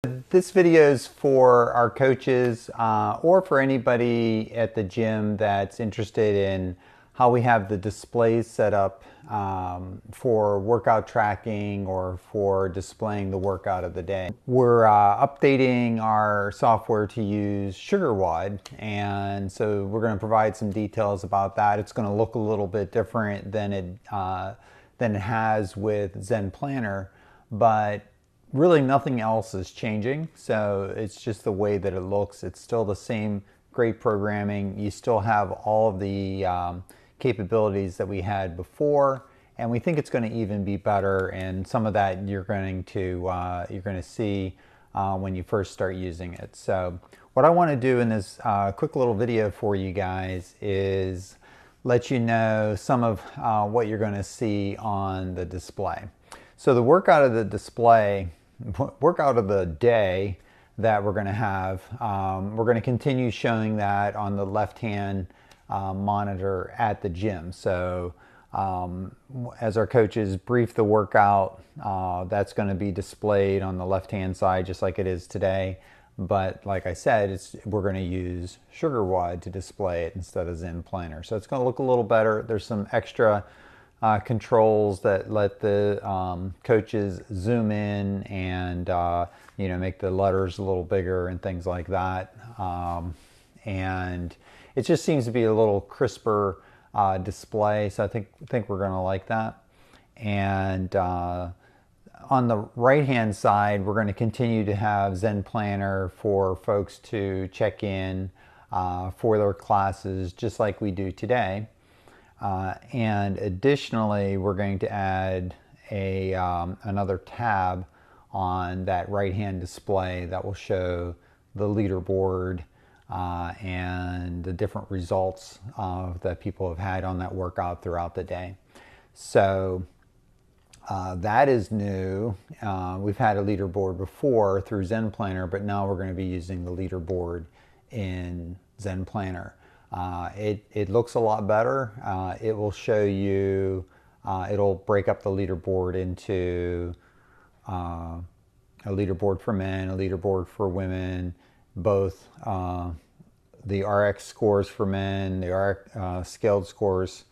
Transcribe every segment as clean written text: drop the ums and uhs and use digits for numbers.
This video is for our coaches or for anybody at the gym that's interested in how we have the displays set up for workout tracking or for displaying the workout of the day. We're updating our software to use SugarWOD, and so we're going to provide some details about that. It's going to look a little bit different than it has with ZenPlanner, but really nothing else is changing, so it's just the way that it looks. It's still the same great programming. You still have all of the capabilities that we had before, and we think it's going to even be better, and some of that you're going to see when you first start using it. So what I want to do in this quick little video for you guys is let you know some of what you're going to see on the display. So the workout of the display, workout of the day that we're going to have, we're going to continue showing that on the left-hand monitor at the gym. So as our coaches brief the workout, that's going to be displayed on the left-hand side just like it is today. But like I said, we're going to use SugarWOD to display it instead of ZenPlanner. So it's going to look a little better. There's some extra controls that let the coaches zoom in and make the letters a little bigger and things like that. And it just seems to be a little crisper display, so I think we're going to like that. And on the right hand side, we're going to continue to have ZenPlanner for folks to check in for their classes just like we do today. And additionally, we're going to add another tab on that right-hand display that will show the leaderboard and the different results that people have had on that workout throughout the day. So that is new. We've had a leaderboard before through ZenPlanner, but now we're going to be using the leaderboard in ZenPlanner. It looks a lot better. It will show you, it'll break up the leaderboard into a leaderboard for men, a leaderboard for women, both the RX scores for men, the RX scaled scores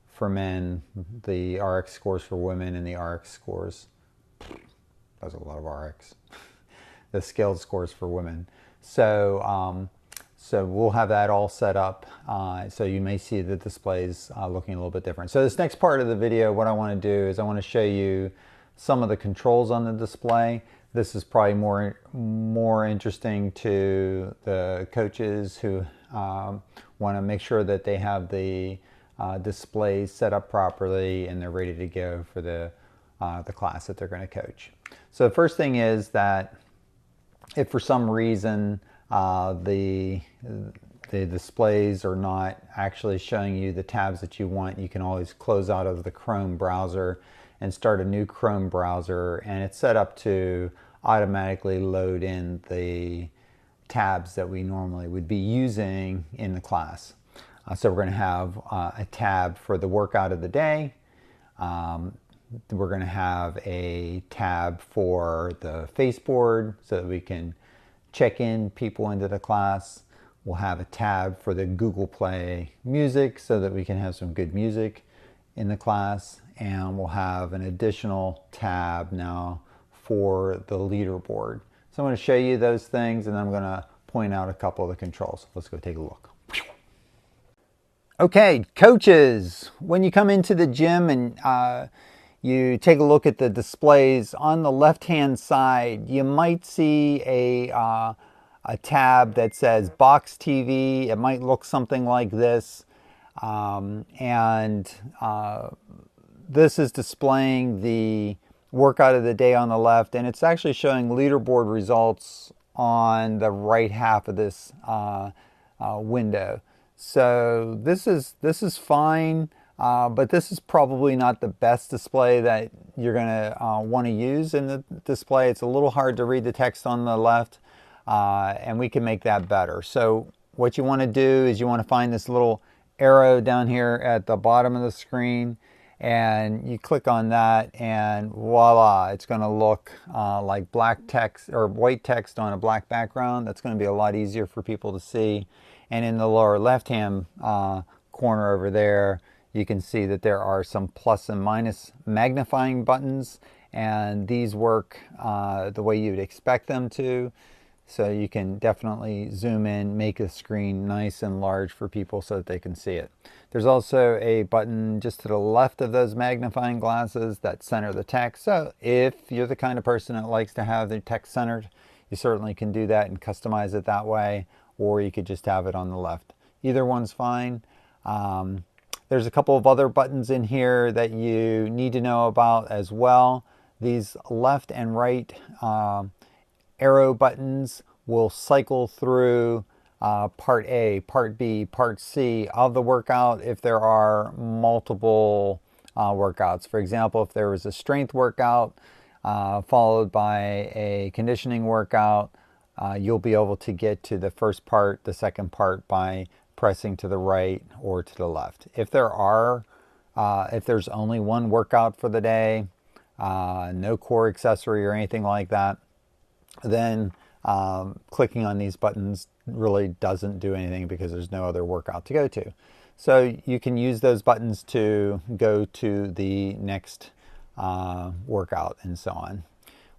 for men, the RX scores for women, and the RX scores, that's a lot of RX, the scaled scores for women. So we'll have that all set up, so you may see the displays looking a little bit different. So this next part of the video, what I want to do is I want to show you some of the controls on the display. This is probably more interesting to the coaches who want to make sure that they have the displays set up properly and they're ready to go for the class that they're going to coach. So the first thing is that if for some reason the displays are not actually showing you the tabs that you want, you can always close out of the Chrome browser and start a new Chrome browser, and it's set up to automatically load in the tabs that we normally would be using in the class. So we're going to have a tab for the workout of the day. We're going to have a tab for the Faceboard so that we can check in people into the class. We'll have a tab for the GooglePlay music so that we can have some good music in the class. And we'll have an additional tab now for the leaderboard. So I'm going to show you those things, and then I'm going to point out a couple of the controls. Let's go take a look. Okay, coaches, when you come into the gym and you take a look at the displays on the left-hand side, you might see a tab that says Box TV. It might look something like this, and this is displaying the workout of the day on the left, and it's actually showing leaderboard results on the right half of this window. So this is fine. But this is probably not the best display that you're going to want to use in the display. It's a little hard to read the text on the left, and we can make that better. So what you want to do is you want to find this little arrow down here at the bottom of the screen, And you click on that and voila, it's going to look like black text or white text on a black background. That's going to be a lot easier for people to see. And in the lower left hand corner over there, you can see that there are some plus and minus magnifying buttons, and these work the way you'd expect them to. So you can definitely zoom in, make the screen nice and large for people so that they can see it. There's also a button just to the left of those magnifying glasses that center the text. So if you're the kind of person that likes to have the text centered, you certainly can do that and customize it that way, or you could just have it on the left. Either one's fine. There's a couple of other buttons in here that you need to know about as well. These left and right arrow buttons will cycle through part A, part B, part C of the workout if there are multiple workouts. For example, if there was a strength workout followed by a conditioning workout, you'll be able to get to the first part, the second part by pressing to the right or to the left. If there's only one workout for the day, no core accessory or anything like that, then clicking on these buttons really doesn't do anything because there's no other workout to go to. So you can use those buttons to go to the next workout and so on.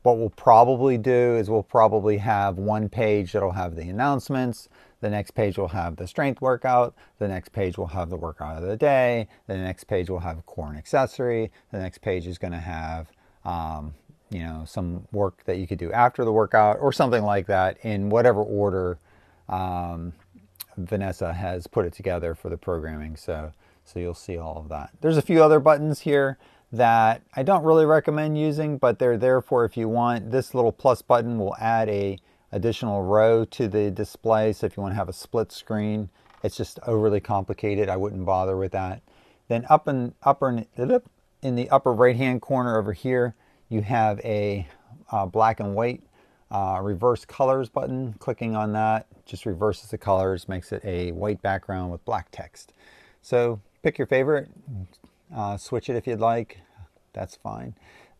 What we'll probably do is we'll probably have one page that'll have the announcements, the next page will have the strength workout, the next page will have the workout of the day, the next page will have a core and accessory, the next page is going to have some work that you could do after the workout or something like that in whatever order Vanessa has put it together for the programming. So you'll see all of that. There's a few other buttons here that I don't really recommend using, but they're there for if you want. This little plus button will add a additional row to the display. So if you want to have a split screen, it's just overly complicated. I wouldn't bother with that. Then in the upper right hand corner over here, you have a black and white reverse colors button. Clicking on that just reverses the colors, makes it a white background with black text. So pick your favorite, switch it if you'd like, that's fine.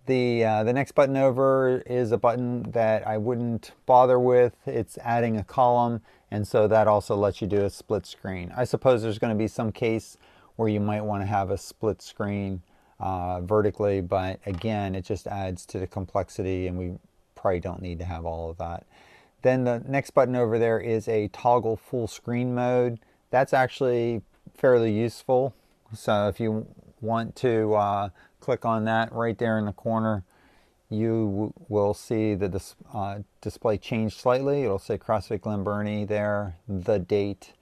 The next button over is a button that I wouldn't bother with. It's adding a column, and so that also lets you do a split screen. I suppose there's going to be some case where you might want to have a split screen vertically, but again, it just adds to the complexity and we probably don't need to have all of that. Then the next button over there is a toggle full screen mode. That's actually fairly useful. So if you want to click on that right there in the corner, you will see the display change slightly. It'll say CrossFit Glen Burnie there, the date.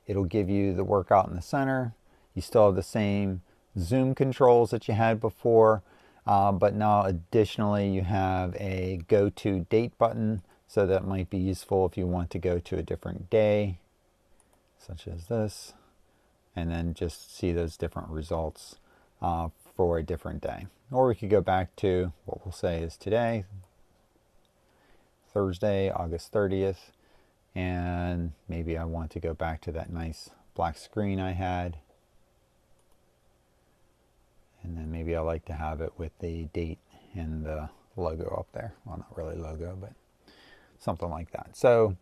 It'll give you the workout in the center. You still have the same zoom controls that you had before, but now additionally you have a go to date button, so that might be useful if you want to go to a different day, such as this, and then just see those different results for a different day. Or we could go back to what we'll say is today, Thursday, August 30th, and maybe I want to go back to that nice black screen I had. And then maybe I like to have it with the date and the logo up there. Well, not really logo, but something like that. So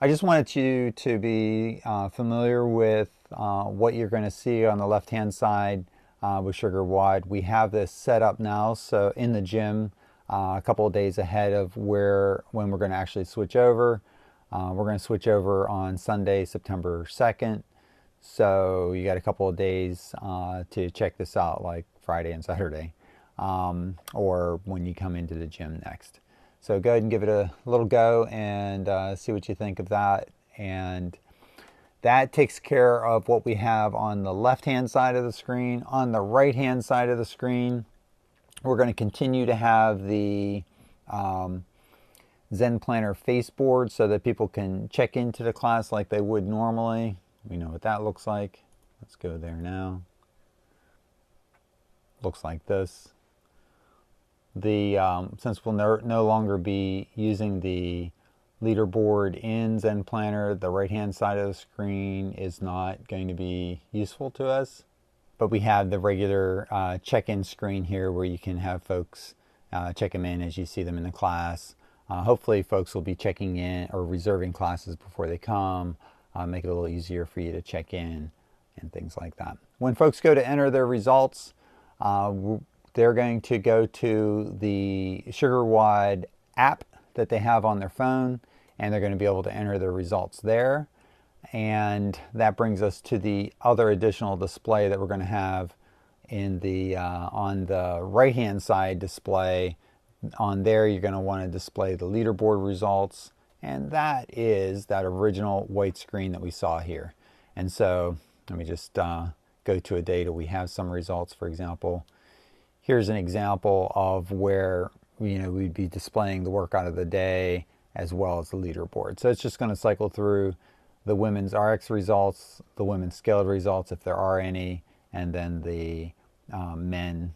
I just wanted you to be familiar with what you're going to see on the left-hand side with SugarWOD. We have this set up now, so in the gym, a couple of days ahead of when we're going to actually switch over. We're going to switch over on Sunday, September 2nd. So you got a couple of days to check this out, like Friday and Saturday, or when you come into the gym next. So go ahead and give it a little go and see what you think of that. And that takes care of what we have on the left-hand side of the screen. On the right-hand side of the screen, we're going to continue to have the ZenPlanner Faceboard so that people can check into the class like they would normally. We know what that looks like. Let's go there now. Looks like this. Since we'll no longer be using the leaderboard in ZenPlanner, the right-hand side of the screen is not going to be useful to us. but we have the regular check-in screen here where you can have folks check them in as you see them in the class. Hopefully folks will be checking in or reserving classes before they come, make it a little easier for you to check in and things like that. When folks go to enter their results, they're going to go to the SugarWOD app that they have on their phone, and they're going to be able to enter their results there. And that brings us to the other additional display that we're going to have in the on the right hand side display. On there you're going to want to display the leaderboard results, and that is that original white screen that we saw here. And so let me just go to a data. We have some results. For example, here's an example of where we'd be displaying the workout of the day as well as the leaderboard. So it's just going to cycle through the women's RX results, the women's scaled results if there are any, and then the men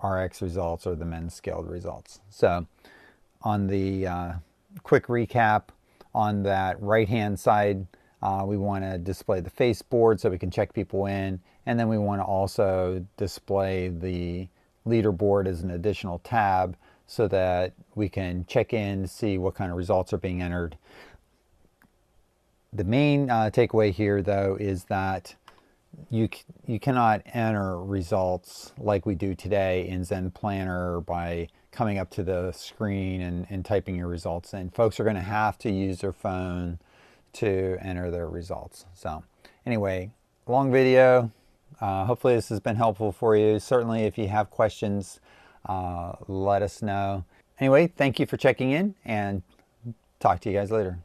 RX results or the men's scaled results. So on the quick recap, on that right hand side we want to display the Faceboard so we can check people in, and then we want to also display the leaderboard as an additional tab so that we can check in to see what kind of results are being entered. The main takeaway here though is that you cannot enter results like we do today in ZenPlanner by coming up to the screen and typing your results in. Folks are going to have to use their phone to enter their results. So anyway, long video. Hopefully this has been helpful for you. Certainly if you have questions, let us know. Anyway, thank you for checking in, and talk to you guys later.